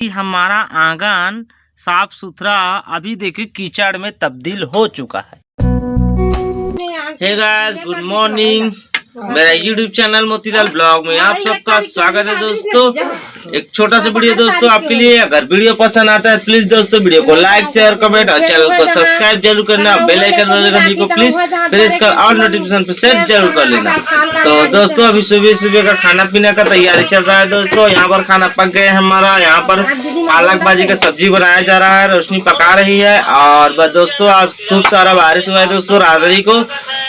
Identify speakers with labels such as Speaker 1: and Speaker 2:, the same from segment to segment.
Speaker 1: हमारा आंगन साफ सुथरा अभी देखिए कीचड़ में तब्दील हो चुका है। Hey guys, good morning. मेरा YouTube चैनल मोतीलाल ब्लॉग में आप सबका स्वागत है दोस्तों। एक छोटा सा वीडियो दोस्तों आपके लिए। अगर वीडियो पसंद आता है प्लीज दोस्तों वीडियो को लाइक शेयर कमेंट और चैनल को सब्सक्राइब जरूर करना। बेल आइकन घंटी को प्लीज प्रेस कर और नोटिफिकेशन पे सेट जरूर कर लेना। तो दोस्तों अभी सुबह का खाना पीने का तैयारी चल रहा है दोस्तों। यहाँ पर खाना पक गया है हमारा। यहाँ पर पालक भाजी का सब्जी बनाया जा रहा है, रोशनी पका रही है। और बस दोस्तों आज खूब सारा बारिश हुआ है दोस्तों। रात्रि को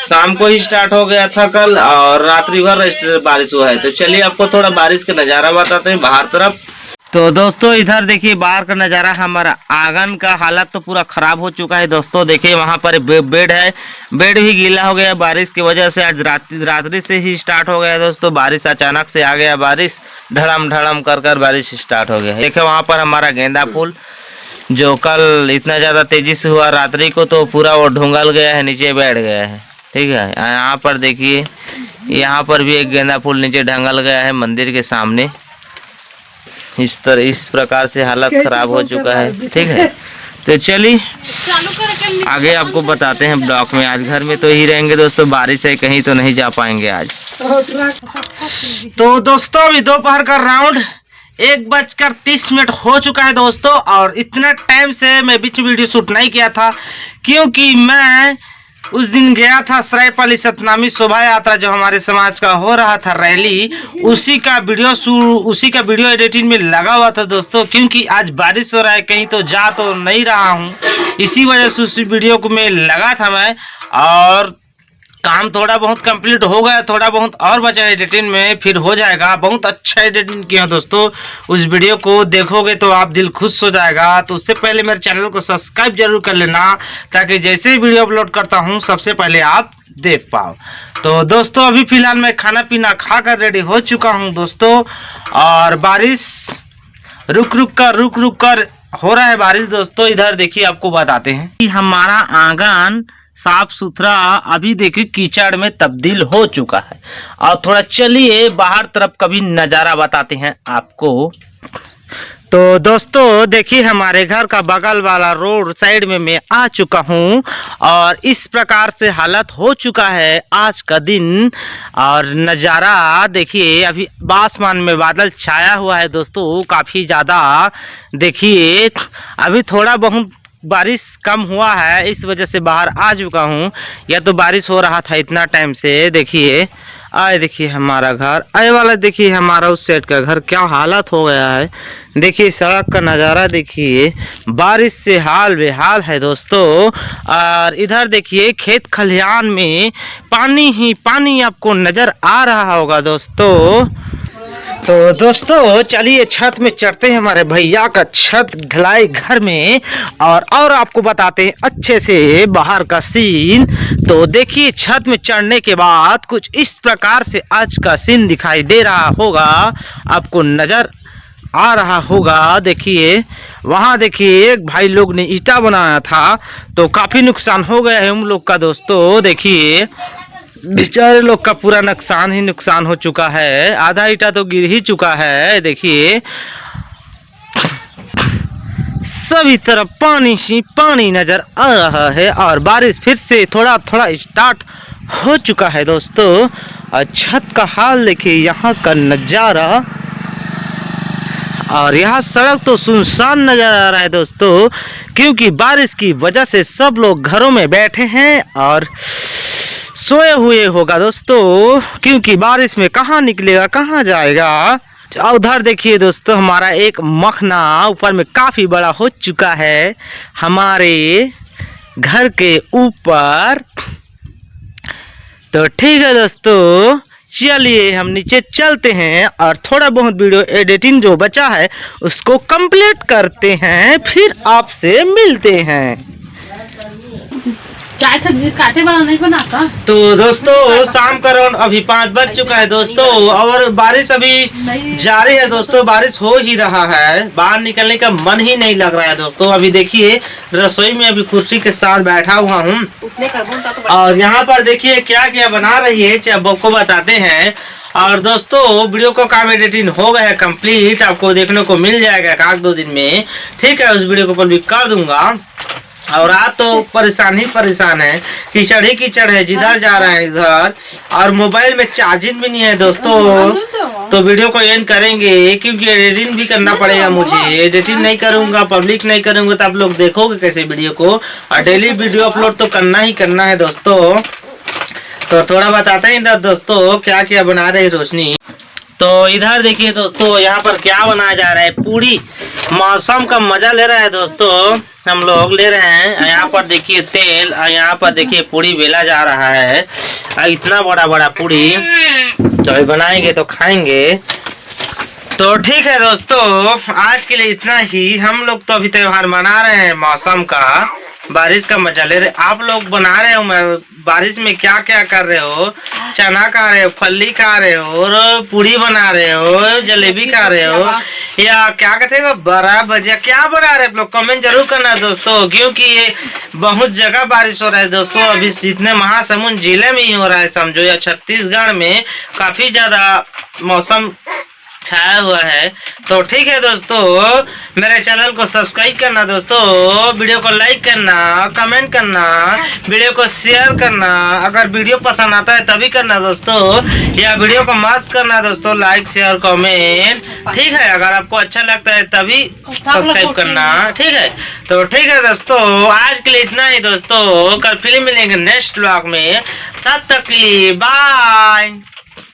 Speaker 1: शाम को ही स्टार्ट हो गया था कल और रात्रि भर बारिश हुआ है। तो चलिए आपको थोड़ा बारिश का नजारा बताते हैं बाहर तरफ। तो दोस्तों इधर देखिए बाहर का नजारा। हमारा आंगन का हालत तो पूरा खराब हो चुका है दोस्तों। देखिए वहां पर बेड है, बेड भी गीला हो गया बारिश की वजह से। आज रात्रि से ही स्टार्ट हो गया दोस्तों। बारिश अचानक से आ गया, बारिश धड़म धड़म कर बारिश स्टार्ट हो गया। देखिए वहां पर हमारा गेंदा फूल जो कल इतना ज्यादा तेजी से हुआ रात्रि को तो पूरा वो ढूंगल गया है, नीचे बैठ गया है। ठीक है, यहाँ पर देखिए यहाँ पर भी एक गेंदा फूल नीचे ढंगल गया है मंदिर के सामने। इस प्रकार से हालत खराब हो चुका है। ठीक है, तो चलिए आगे आपको बताते हैं ब्लॉक में। आज घर में तो ही रहेंगे दोस्तों, बारिश है कहीं तो नहीं जा पाएंगे आज। तो दोस्तों अभी दोपहर का राउंड 1:30 हो चुका है दोस्तों। और इतना टाइम से मैं बीच वीडियो शूट नहीं किया था क्योंकि मैं उस दिन गया था सरायपाली सतनामी शोभा यात्रा जो हमारे समाज का हो रहा था रैली, उसी का वीडियो एडिटिंग में लगा हुआ था दोस्तों। क्योंकि आज बारिश हो रहा है कहीं तो जा तो नहीं रहा हूँ, इसी वजह से उसी वीडियो को में लगा था मैं। और काम थोड़ा बहुत कंप्लीट हो गया, थोड़ा बहुत और बचा एडिटिंग में, फिर हो जाएगा। बहुत अच्छा एडिटिंग किया दोस्तों। उस वीडियो को देखोगे तो आप दिल खुश हो जाएगा। तो उससे पहले मेरे चैनल को सब्सक्राइब जरूर कर लेना ताकि जैसे ही वीडियो अपलोड करता हूं सबसे पहले आप देख पाओ। तो दोस्तों अभी फिलहाल मैं खाना पीना खाकर रेडी हो चुका हूँ दोस्तों। और बारिश रुक रुक कर हो रहा है बारिश दोस्तों। इधर देखिए आपको बताते हैं कि हमारा आंगन साफ सुथरा अभी देखिए कीचड़ में तब्दील हो चुका है। और थोड़ा चलिए बाहर तरफ कभी नज़ारा बताते हैं आपको। तो दोस्तों देखिए हमारे घर का बगल वाला रोड साइड में मैं आ चुका हूँ और इस प्रकार से हालत हो चुका है आज का दिन। और नज़ारा देखिए अभी आसमान में बादल छाया हुआ है दोस्तों काफ़ी ज़्यादा। देखिए अभी थोड़ा बहुत बारिश कम हुआ है, इस वजह से बाहर आ चुका हूँ। या तो बारिश हो रहा था इतना टाइम से। देखिए आए देखिए हमारा घर आए वाला, देखिए हमारा उस साइड का घर क्या हालत हो गया है। देखिए सड़क का नज़ारा देखिए, बारिश से हाल बेहाल है दोस्तों। और इधर देखिए खेत खलिहान में पानी ही पानी आपको नज़र आ रहा होगा दोस्तों। तो दोस्तों चलिए छत में चढ़ते हैं, हमारे भैया का छत ढलाई घर में। और आपको बताते हैं अच्छे से बाहर का सीन। तो देखिए छत में चढ़ने के बाद कुछ इस प्रकार से आज का सीन दिखाई दे रहा होगा, आपको नज़र आ रहा होगा। देखिए वहाँ देखिए एक भाई लोग ने ईंटा बनाया था तो काफ़ी नुकसान हो गया है उन लोग का दोस्तों। देखिए बेचारे लोग का पूरा नुकसान ही नुकसान हो चुका है, आधा ईंटा तो गिर ही चुका है। देखिए सभी तरफ पानी ही पानी नजर आ रहा है और बारिश फिर से थोड़ा थोड़ा स्टार्ट हो चुका है दोस्तों। और छत का हाल देखिए, यहाँ का नज़ारा। और यहाँ सड़क तो सुनसान नजर आ रहा है दोस्तों क्योंकि बारिश की वजह से सब लोग घरों में बैठे हैं और सोए हुए होगा दोस्तों। क्योंकि बारिश में कहाँ निकलेगा कहाँ जाएगा। उधर देखिए दोस्तों हमारा एक मखना ऊपर में काफ़ी बड़ा हो चुका है हमारे घर के ऊपर। तो ठीक है दोस्तों चलिए हम नीचे चलते हैं और थोड़ा बहुत वीडियो एडिटिंग जो बचा है उसको कंप्लीट करते हैं, फिर आपसे मिलते हैं।
Speaker 2: चाय काटे वाला नहीं बनाता।
Speaker 1: तो दोस्तों शाम का राउंड अभी 5 बज चुका है दोस्तों और बारिश अभी जारी है दोस्तों। बारिश हो ही रहा है, बाहर निकलने का मन ही नहीं लग रहा है दोस्तों। अभी देखिए रसोई में अभी कुर्सी के साथ बैठा हुआ हूँ और यहाँ पर देखिए क्या क्या बना रही है आपको बताते हैं। और दोस्तों वीडियो को काम एडिटिंग हो गया है कंप्लीट, आपको देखने को मिल जाएगा 1-2 दिन में। ठीक है, उस वीडियो को पब्लिक कर दूंगा। और आज तो परेशान है, कीचड़ ही कीचड़ है, जिधर जा रहा है इधर, और मोबाइल में चार्जिंग भी नहीं है दोस्तों। तो वीडियो को एंड करेंगे क्योंकि एडिटिंग भी करना पड़ेगा मुझे। एडिटिंग नहीं करूंगा, पब्लिक नहीं करूंगा तो आप लोग देखोगे कैसे वीडियो को। और डेली वीडियो अपलोड तो करना ही करना है दोस्तों। तो थोड़ा बताते हैं दोस्तों क्या क्या बना रहे रोशनी। तो इधर देखिए दोस्तों, यहाँ पर क्या बनाया जा रहा है, पूरी मौसम का मजा ले रहा है दोस्तों, हम लोग ले रहे हैं। यहाँ पर देखिए तेल, और यहाँ पर देखिए पूरी बेला जा रहा है। इतना बड़ा बड़ा पूरी तो बनाएंगे तो खाएंगे। तो ठीक है दोस्तों, आज के लिए इतना ही। हम लोग तो अभी त्योहार मना रहे हैं, मौसम का, बारिश का मजा ले रहे। आप लोग बना रहे हो, मैं बारिश में क्या क्या कर रहे हो? चना खा रहे हो, फली खा रहे हो, और पूरी बना रहे हो, जलेबी खा रहे हो, या क्या कहते हैं बड़ा भजिया, क्या बना रहे हैं आप लोग? कमेंट जरूर करना दोस्तों, क्योंकि ये बहुत जगह बारिश हो रहा है दोस्तों। अभी जितने महासमुंद जिले में ही हो रहा है समझो, या छत्तीसगढ़ में काफी ज्यादा मौसम छाया हुआ है। तो ठीक है दोस्तों, मेरे चैनल को सब्सक्राइब करना दोस्तों, वीडियो को लाइक करना, कमेंट करना, वीडियो को शेयर करना। अगर वीडियो पसंद आता है तभी करना दोस्तों, या वीडियो को मत करना दोस्तों लाइक शेयर कमेंट। ठीक है, अगर आपको अच्छा लगता है तभी सब्सक्राइब करना। ठीक है, तो ठीक है दोस्तों, आज के लिए इतना ही दोस्तों। कल फिल्म मिलेंगे नेक्स्ट व्लॉग में, तब तक के लिए बाय।